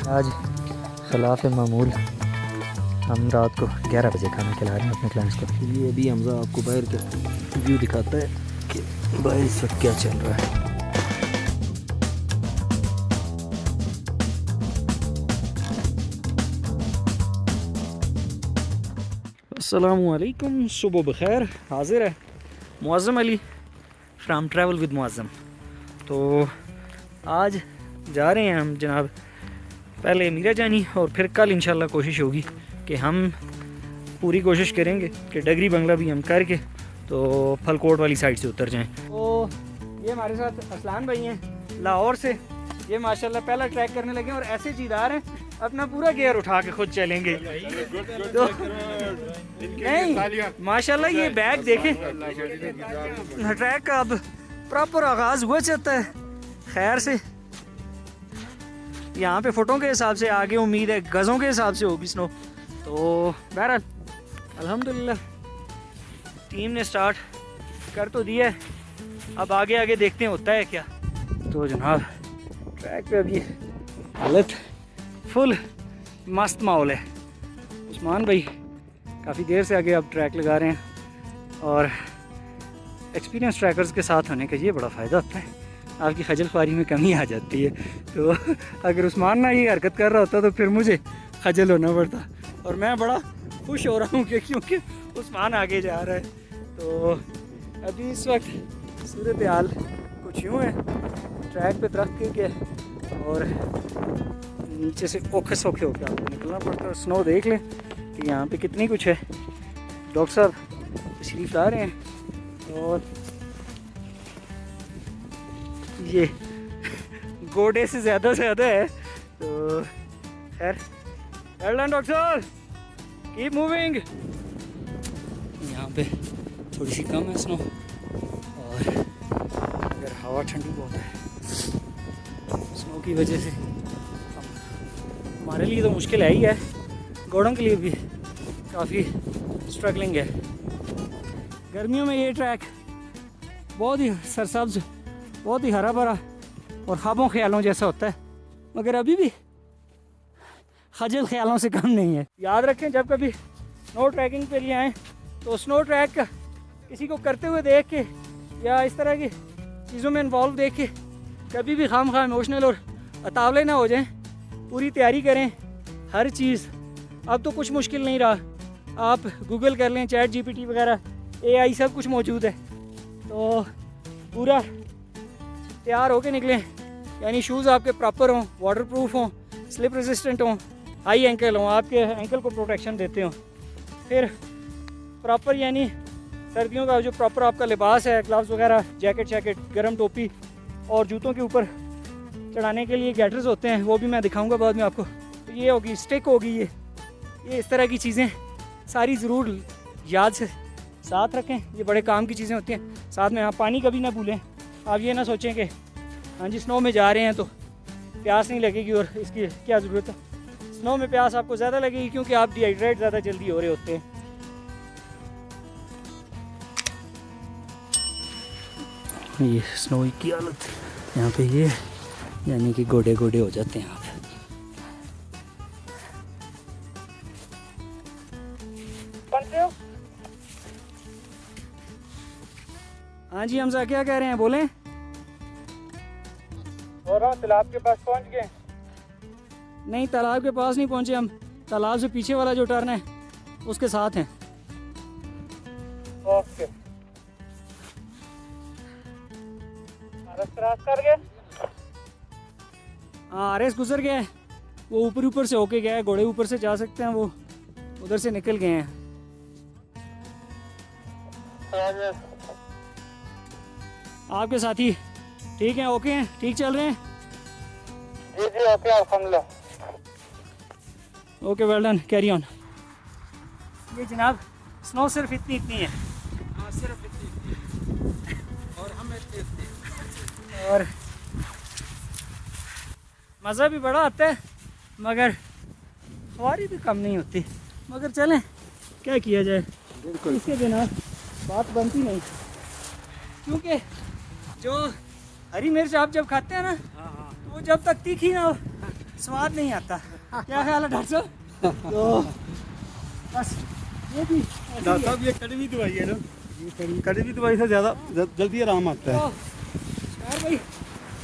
आज खिलाफ मामूल हम रात को 11 बजे खाना खिला रहे हैं अपने क्लाइंट्स को। ये अभी हमजा आपको बाहर के व्यू दिखाता है कि बाहर इस वक्त क्या चल रहा है। अस्सलामुअलैकुम, सुबह बखैर। हाजिर है Muazzam Ali from travel with Muazzam. तो आज जा रहे हैं हम जनाब, पहले मीरा जानी और फिर कल इंशाल्लाह कोशिश होगी कि हम पूरी कोशिश करेंगे कि डगरी बंगला भी हम करके तो फलकोट वाली साइड से उतर जाएं। तो ये हमारे साथ असलान भाई हैं लाहौर से। ये माशाल्लाह पहला ट्रैक करने लगे और ऐसे चीदार हैं, अपना पूरा गियर उठा के खुद चलेंगे। तो नहीं माशाल्लाह ये बैग देखें, ट्रैक का अब प्रॉपर आगाज़ हुआ चलता है खैर से। यहाँ पे फुटों के हिसाब से आगे उम्मीद है गज़ों के हिसाब से होगी स्नो। तो बहरहाल अल्हम्दुलिल्लाह टीम ने स्टार्ट कर तो दिया है, अब आगे आगे देखते हैं होता है क्या। तो जनाब ट्रैक पे अभी हालत फुल मस्त माहौल है। उस्मान भाई काफ़ी देर से आगे अब ट्रैक लगा रहे हैं और एक्सपीरियंस ट्रैकर्स के साथ होने का ये बड़ा फ़ायदा होता है, आपकी खजल ख्वारी में कमी आ जाती है। तो अगर उस्मान ना ये हरकत कर रहा होता तो फिर मुझे खजल होना पड़ता, और मैं बड़ा खुश हो रहा हूँ कि क्योंकि उस्मान आगे जा रहा है। तो अभी इस वक्त सूरत हाल कुछ यूँ है, ट्रैक पे दरख्त के और नीचे से औखे सौखे होकर आपको निकलना पड़ता है। और स्नो देख लें कि यहाँ पे कितनी कुछ है। डॉक्टर साहब तशरीफ़ ला रहे हैं और ये गोडे से ज़्यादा है। तो खैर वेल डन डॉक्टर साहब, कीप मूविंग। यहाँ पे थोड़ी सी कम है स्नो और अगर हवा ठंडी बहुत है स्नो की वजह से हमारे लिए तो मुश्किल है ही है, घोड़ों के लिए भी काफ़ी स्ट्रगलिंग है। गर्मियों में ये ट्रैक बहुत ही सरसब्ज, बहुत ही हरा भरा और ख्वाबों ख्यालों जैसा होता है, मगर अभी भी खजल ख्यालों से कम नहीं है। याद रखें जब कभी स्नो ट्रैकिंग पे लिए आएँ तो स्नो ट्रैक का किसी को करते हुए देख के या इस तरह की चीज़ों में इन्वॉल्व देख के कभी भी खामखा इमोशनल और अतावले ना हो जाएं। पूरी तैयारी करें हर चीज़। अब तो कुछ मुश्किल नहीं रहा, आप गूगल कर लें, चैट जीपीटी वगैरह AI सब कुछ मौजूद है। तो पूरा तैयार होके निकलें, यानी शूज़ आपके प्रॉपर हों, वाटर प्रूफ हों, स्लिप रेजिस्टेंट हों, हाई एंकल हों, आपके एंकल को प्रोटेक्शन देते हों। फिर प्रॉपर यानी सर्दियों का जो प्रॉपर आपका लिबास है, ग्लव्स वगैरह, जैकेट, गर्म टोपी और जूतों के ऊपर चढ़ाने के लिए गैटर्स होते हैं, वो भी मैं दिखाऊंगा बाद में आपको। तो ये होगी स्टिक होगी, ये इस तरह की चीज़ें सारी ज़रूर याद से साथ रखें, ये बड़े काम की चीज़ें होती हैं। साथ में आप पानी कभी ना भूलें। आप ये ना सोचें कि हाँ जी स्नो में जा रहे हैं तो प्यास नहीं लगेगी और इसकी क्या ज़रूरत है। स्नो में प्यास आपको ज़्यादा लगेगी क्योंकि आप डिहाइड्रेट ज़्यादा जल्दी हो रहे होते हैं। ये स्नो की हालत यहाँ पे ये यानी कि गोडे हो जाते हैं आप। हाँ जी हमजा क्या कह रहे हैं, बोलें। और तालाब के पास पहुंच गए? नहीं तालाब के पास नहीं पहुंचे, हम तालाब से पीछे वाला जो टर्न है उसके साथ हैं। ओके, क्रॉस कर गए? हाँ RS गुजर गया है, वो ऊपर से होके गया है, घोड़े ऊपर से जा सकते हैं, वो उधर से निकल गए हैं। आपके साथी ठीक हैं, ओके हैं, ठीक चल रहे हैं? जी ओके अल्हम्दुलिल्लाह। Okay well done, carry on. ये जनाब स्नो सिर्फ इतनी है। हाँ सिर्फ इतनी और हमें इतनी और मज़ा भी बड़ा आता है मगर ख्वारी भी कम नहीं होती, मगर चलें क्या किया जाए, इसके बिना बात बनती नहीं। क्योंकि जो हरी मिर्च आप जब खाते हैं ना तो वो जब तक तीखी ना हो स्वाद नहीं आता। क्या ख्याल है डॉक्टर साहब? तो बस ये भी ऐसी डॉक्टर है। साहब ये कड़वी दवाई है ना, ये कड़वी दवाई से ज़्यादा जल्दी आराम आता है। यार भाई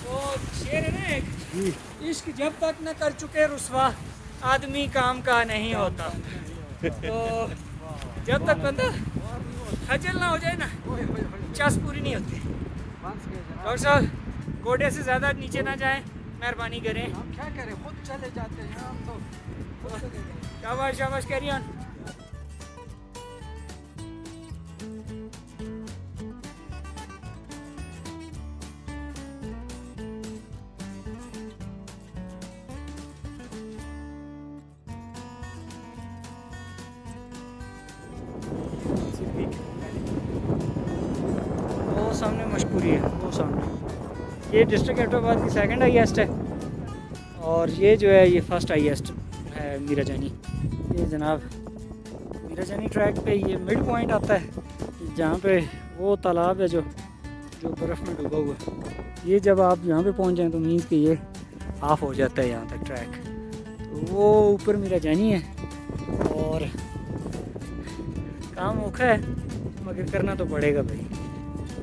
वो शेर है ना एक, इश्क जब तक न कर चुके रुसवा आदमी काम का नहीं होता। तो जब तक बंदा खजल ना हो जाए ना, चास पूरी नहीं होती। डॉक्टर साहब गोडे से ज़्यादा नीचे ना जाएं, मेहरबानी करें। हम क्या करें, खुद चले जाते हैं हम तो खुद चले गए। शाबाश शाबाश, कैरी ऑन। वो सामने मशकूरी है, वो सामने। ये डिस्ट्रिक्ट हैदराबाद की सेकंड हाईएस्ट है और ये जो है ये फर्स्ट हाईएस्ट है मीरा जानी। ये जनाब मीरा जानी ट्रैक पे ये मिड पॉइंट आता है जहाँ पे वो तालाब है जो बर्फ़ में डूबा हुआ है। ये जब आप यहाँ पे पहुँच जाएँ तो मीन्स कि ये ऑफ हो जाता है यहाँ तक ट्रैक। तो वो ऊपर मीरा जानी है और काम औखा है मगर करना तो पड़ेगा भाई,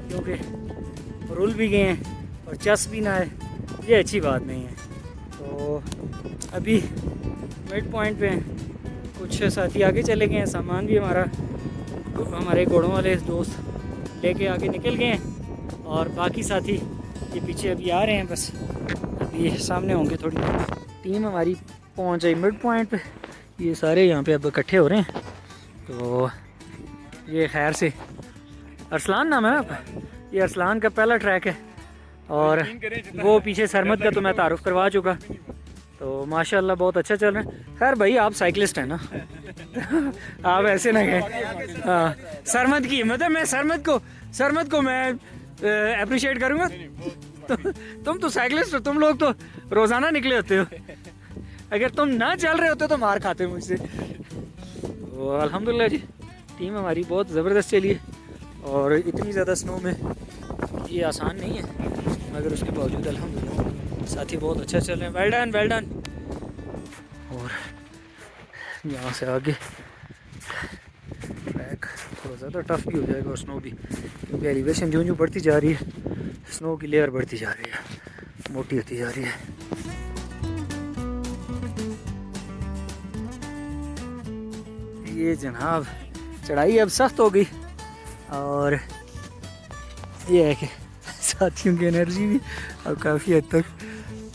क्योंकि रुल भी गए हैं और चस भी ना है, ये अच्छी बात नहीं है। तो अभी मिड पॉइंट पे कुछ साथी आगे चले गए हैं, सामान भी हमारे घोड़ों वाले दोस्त लेके आगे निकल गए हैं और बाकी साथी ये पीछे अभी आ रहे हैं। बस अभी सामने होंगे थोड़ी। टीम हमारी पहुंच गई मिड पॉइंट पे, ये सारे यहाँ पे अब इकट्ठे हो रहे हैं। तो ये खैर से अरसलान नाम है आपका, ये अरसलान का पहला ट्रैक है और वो पीछे सरमद का तो मैं तारुफ करवा चुका। तो माशाल्लाह बहुत अच्छा चल रहा है। खैर भाई आप साइकिलिस्ट हैं ना आप ऐसे ना कहें। हाँ सरमद की मतलब मैं सरमद को मैं अप्रिशिएट करूँगा। तुम तो साइकिलिस्ट हो, तुम लोग तो रोज़ाना निकले होते हो। अगर तुम ना चल रहे होते तो मार खाते मुझसे। तो अल्हम्दुलिल्लाह जी टीम हमारी बहुत ज़बरदस्त चली है और इतनी ज़्यादा स्नो में ये आसान नहीं है मगर उसके बावजूद अल्हम्दुलिल्लाह साथी बहुत अच्छा चल रहे हैं। Well done well done. और यहाँ से आगे ट्रैक थोड़ा ज़्यादा टफ भी हो जाएगा और स्नो भी, क्योंकि एलिवेशन जो जो बढ़ती जा रही है स्नो की लेयर बढ़ती जा रही है, मोटी होती जा रही है। ये जनाब चढ़ाई अब सख्त हो गई और ये है कि साथियों की एनर्जी भी अब काफ़ी हद तक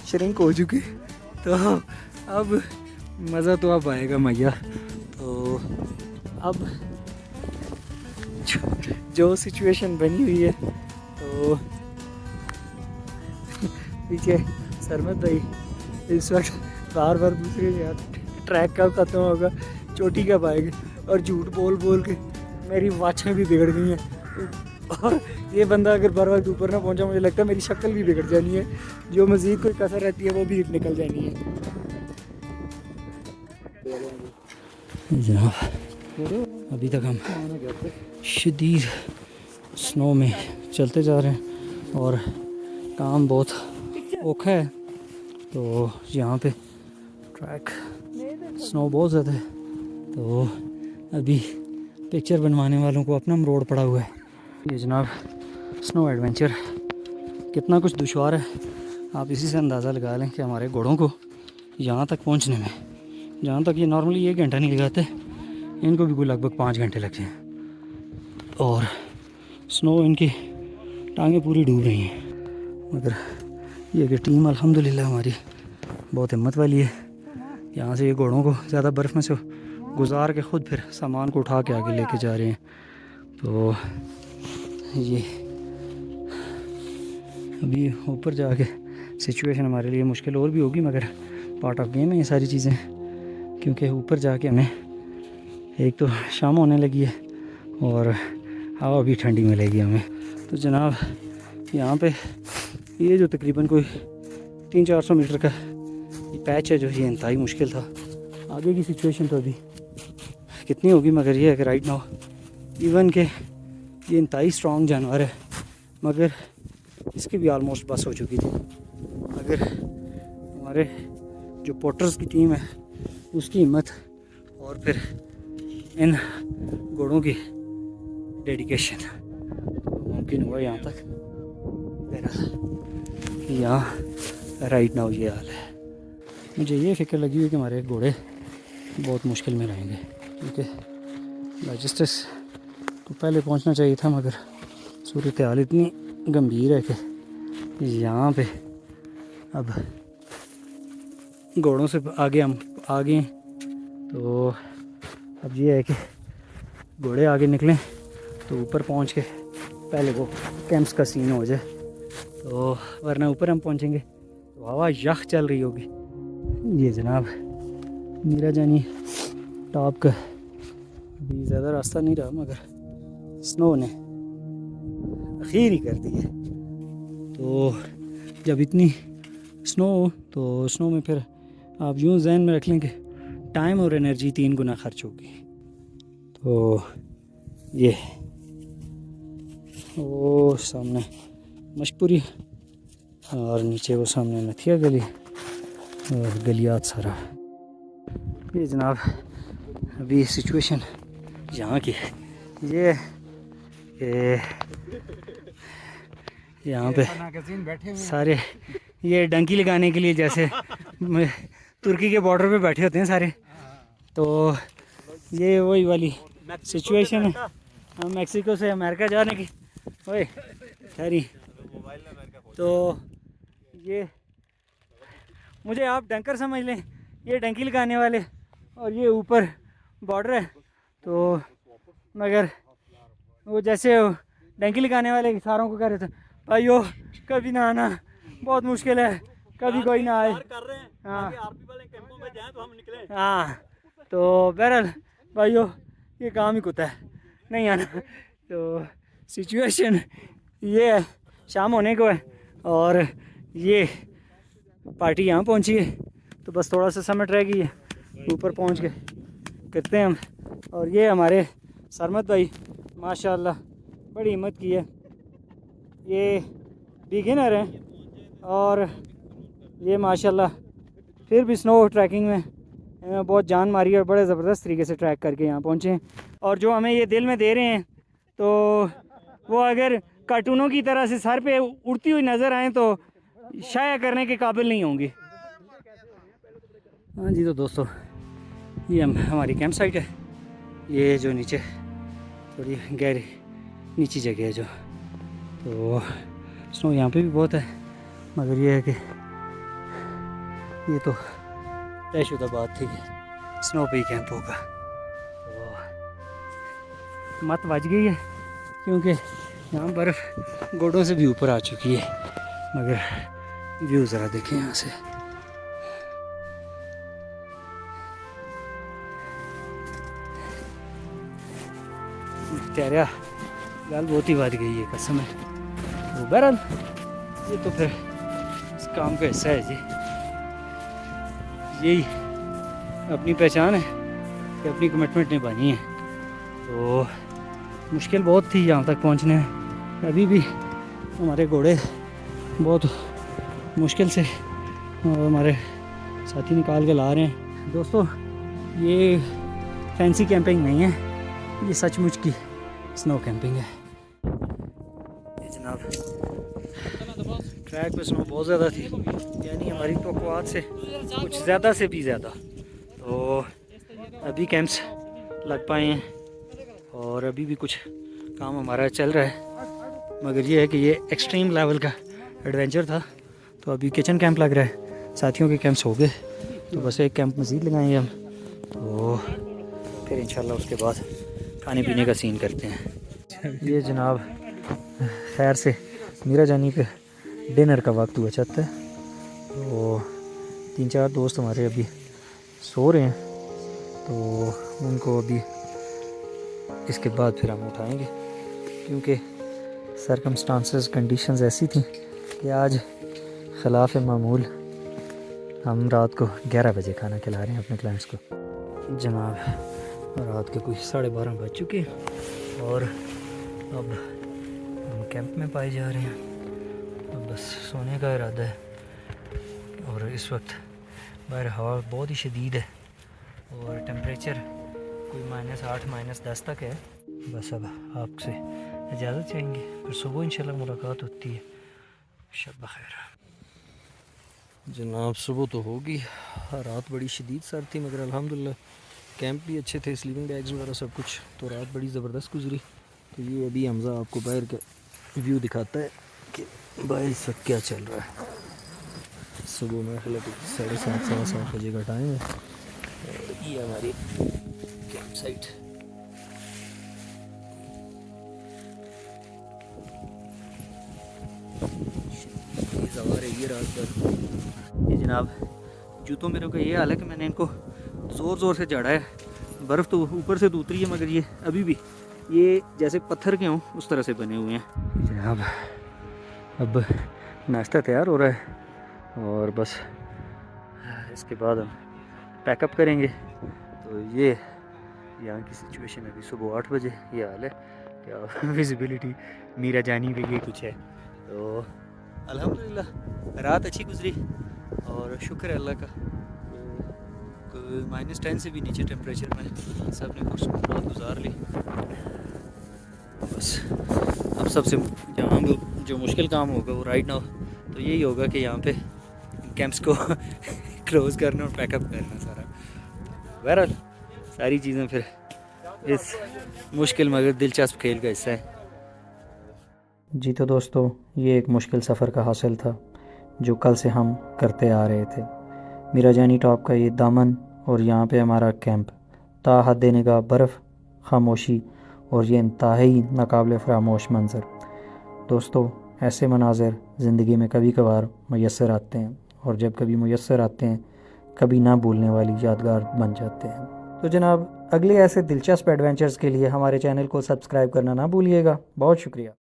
श्रिंक हो चुकी, तो अब मज़ा तो अब आएगा मैया। तो अब जो सिचुएशन बनी हुई है तो पीछे सरमद भाई इस वक्त बार बार पूछ रहे हैं यार ट्रैक कब ख़त्म होगा, चोटी कब आएगी, और झूठ बोल बोल के मेरी वाचें भी बिगड़ गई हैं। और ये बंदा अगर बर वक्त ऊपर ना पहुंचा मुझे लगता है मेरी शक्ल भी बिगड़ जानी है, जो मज़ीद कोई कसर रहती है वो भी निकल जानी है। जनाब अभी तक हम शदीद स्नो में चलते जा रहे हैं और काम बहुत औखा है। तो यहाँ पे ट्रैक स्नो बहुत ज़्यादा है, तो अभी पिक्चर बनवाने वालों को अपना रोड पड़ा हुआ है। ये जनाब स्नो एडवेंचर कितना कुछ दुश्वार है आप इसी से अंदाज़ा लगा लें कि हमारे घोड़ों को यहाँ तक पहुँचने में, जहाँ तक ये नॉर्मली 1 घंटा नहीं लगाते, इनको भी कोई लगभग 5 घंटे लगते हैं और स्नो इनकी टांगें पूरी डूब रही हैं। मगर ये कि टीम अल्हम्दुलिल्लाह हमारी बहुत हिम्मत वाली है। यहाँ से ये घोड़ों को ज़्यादा बर्फ़ में से गुजार के ख़ुद फिर सामान को उठा के आगे लेके जा रहे हैं। तो ये अभी ऊपर जाके सिचुएशन हमारे लिए मुश्किल और भी होगी, मगर पार्ट ऑफ गेम है ये सारी चीज़ें, क्योंकि ऊपर जाके हमें एक तो शाम होने लगी है और हवा भी ठंडी मिलेगी हमें। तो जनाब यहाँ पे ये जो तकरीबन कोई 300-400 मीटर का ये पैच है जो ये इंतहाई मुश्किल था। आगे की सिचुएशन तो अभी कितनी होगी, मगर ये है कि राइट नाउ इवन के ये इंतहाई स्ट्रॉन्ग जानवर है, मगर इसकी भी आलमोस्ट बस हो चुकी थी। मगर हमारे जो पोर्टर्स की टीम है उसकी हिम्मत और फिर इन घोड़ों की डेडिकेशन मुमकिन हुआ यहाँ तक। यहाँ राइट नाउ ये हाल है। मुझे ये फ़िक्र लगी हुई कि हमारे घोड़े बहुत मुश्किल में रहेंगे, क्योंकि लॉजिस्टिक्स तो पहले पहुंचना चाहिए था, मगर सूरत हाल इतनी गंभीर है कि यहाँ पे अब घोड़ों से आगे हम आगे हैं। तो अब ये है कि घोड़े आगे निकलें तो ऊपर पहुंच के पहले वो कैंप्स का सीन हो जाए, तो वरना ऊपर हम पहुंचेंगे तो हवा यख चल रही होगी। ये जनाब मीरा जानी टॉप का अभी ज़्यादा रास्ता नहीं रहा, मगर स्नो ने आखिर ही कर दी है। तो जब इतनी स्नो हो तो स्नो में फिर आप यूँ जहन में रख लें कि टाइम और एनर्जी 3 गुना खर्च होगी। तो ये वो सामने मशपुरी और नीचे वो सामने नथिया गली और गलियात सारा। ये जनाब अभी सिचुएशन यहाँ की है। ये यहाँ पे सारे ये डंकी लगाने के लिए जैसे तुर्की के बॉर्डर पे बैठे होते हैं सारे, तो ये वही वाली सिचुएशन है। हम मैक्सिको से अमेरिका जाने की ओए खैरी। तो ये मुझे आप डंकर समझ लें, ये डंकी लगाने वाले और ये ऊपर बॉर्डर है। तो मगर वो जैसे डंकी लगाने वाले सारों को कह रहे थे भाइयों कभी ना आना, बहुत मुश्किल है, कभी कोई ना आए। हाँ हाँ, तो बहरहाल भाइयों ये काम ही कुत्ता है, नहीं आना। तो सिचुएशन ये है, शाम होने को है और ये पार्टी यहाँ पहुँची है, तो बस थोड़ा सा समिट रह गई है, ऊपर पहुँच के करते हैं हम। और ये हमारे सरमत भाई माशाल्लाह बड़ी हिम्मत की है, ये बिगिनर हैं और ये माशाल्लाह फिर भी स्नो ट्रैकिंग में बहुत जान मारी और बड़े ज़बरदस्त तरीके से ट्रैक करके यहाँ पहुँचे हैं। और जो हमें ये दिल में दे रहे हैं, तो वो अगर कार्टूनों की तरह से सर पे उड़ती हुई नज़र आएँ तो शाया करने के काबिल नहीं होंगी। हाँ जी, तो दोस्तों ये हमारी कैंप साइट है। ये जो नीचे थोड़ी गहरी नीची जगह है जो, तो स्नो यहाँ पे भी बहुत है, मगर ये है कि ये तो तयशुदा बात थी स्नो पे ही कैंप होगा। तो मत बच गई है क्योंकि यहाँ बर्फ़ गोडों से भी ऊपर आ चुकी है, मगर व्यू ज़रा देखें यहाँ से। तेरा गाल बहुत ही बढ़ गई है कसम है। तो बहरहाल ये तो फिर इस काम का हिस्सा है जी, यही अपनी पहचान है कि अपनी कमिटमेंट निभानी है। तो मुश्किल बहुत थी यहाँ तक पहुँचने में, अभी भी हमारे घोड़े बहुत मुश्किल से हमारे साथी निकाल के ला रहे हैं। दोस्तों ये फैंसी कैंपिंग नहीं है, ये सचमुच की स्नो कैंपिंग है। ये जनाब ट्रैक पे स्नो बहुत ज़्यादा थी, यानी हमारी तवक्कुआत से कुछ ज़्यादा से भी ज़्यादा। तो अभी कैंप्स लग पाए हैं और अभी भी कुछ काम हमारा चल रहा है, मगर ये है कि ये एक्सट्रीम लेवल का एडवेंचर था। तो अभी किचन कैंप लग रहा है, साथियों के कैंप्स हो गए, तो बस एक कैंप मज़ीद लगाएंगे हम, तो फिर इंशाल्लाह उसके बाद खाने पीने का सीन करते हैं। ये जनाब खैर से मीरा जानी पे डिनर का वक्त हुआ चाहता है, तो 3-4 दोस्त हमारे अभी सो रहे हैं, तो उनको अभी इसके बाद फिर हम उठाएंगे, क्योंकि सरकमस्टांसेस कंडीशंस ऐसी थी कि आज ख़िलाफ़ मामूल हम रात को 11 बजे खाना खिला रहे हैं अपने क्लाइंट्स को। जनाब रात के कोई 12:30 बज चुके हैं और अब हम कैंप में पाए जा रहे हैं। अब बस सोने का इरादा है और इस वक्त बाहर हवा बहुत ही शदीद है और टेम्परेचर कोई -8 -10 तक है। बस अब आपसे इजाज़त चाहेंगे, फिर सुबह इंशाल्लाह मुलाकात होती है। शब खैर जनाब। सुबह तो होगी, रात बड़ी शदीद सर्द थी मगर अल्हम्दुलिल्लाह कैंप भी अच्छे थे, स्लीपिंग बैग्स वगैरह सब कुछ, तो रात बड़ी ज़बरदस्त गुजरी। तो ये अभी हमज़ा आपको बाहर का व्यू दिखाता है कि बाहर सब क्या चल रहा है। सुबह में लगभग 7:30 7:15 बजे का टाइम है और ये हमारी कैंप साइट। हवा रही है रात भर। ये जनाब जूतों मेरे को ये हाल है कि मैंने इनको ज़ोर से झाड़ा है। बर्फ़ तो ऊपर से तो उतरी है मगर ये अभी भी ये जैसे पत्थर के हों उस तरह से बने हुए हैं। जनाब अब नाश्ता तैयार हो रहा है और बस इसके बाद हम पैकअप करेंगे। तो ये यहाँ की सिचुएशन अभी सुबह 8 बजे ये हाल है। क्या विजिबिलिटी मीरा जानी पे ये कुछ है। तो अल्हम्दुलिल्लाह रात अच्छी गुजरी और शुक्र है अल्लाह का। -10 से भी नीचे टेम्परेचर में सब ने कुछ रात गुजार ली। बस अब सबसे यहाँ जो मुश्किल काम होगा वो राइट नाउ तो यही होगा कि यहाँ पे कैंप्स को क्लोज़ करना और पैकअप करना सारा। बहरहाल सारी चीज़ें फिर इस मुश्किल मगर दिलचस्प खेल का हिस्सा है। जी तो दोस्तों ये एक मुश्किल सफ़र का हासिल था जो कल से हम करते आ रहे थे। मीरा जानी टॉप का ये दामन और यहाँ पे हमारा कैंप, ता हद निगाह बर्फ़, खामोशी और ये इंतहाई नाकाबिल फरामोश मंज़र। दोस्तों ऐसे मनाज़र ज़िंदगी में कभी कभार मुयस्सर आते हैं और जब कभी मुयस्सर आते हैं कभी ना भूलने वाली यादगार बन जाते हैं। तो जनाब अगले ऐसे दिलचस्प एडवेंचर्स के लिए हमारे चैनल को सब्सक्राइब करना ना भूलिएगा। बहुत शुक्रिया।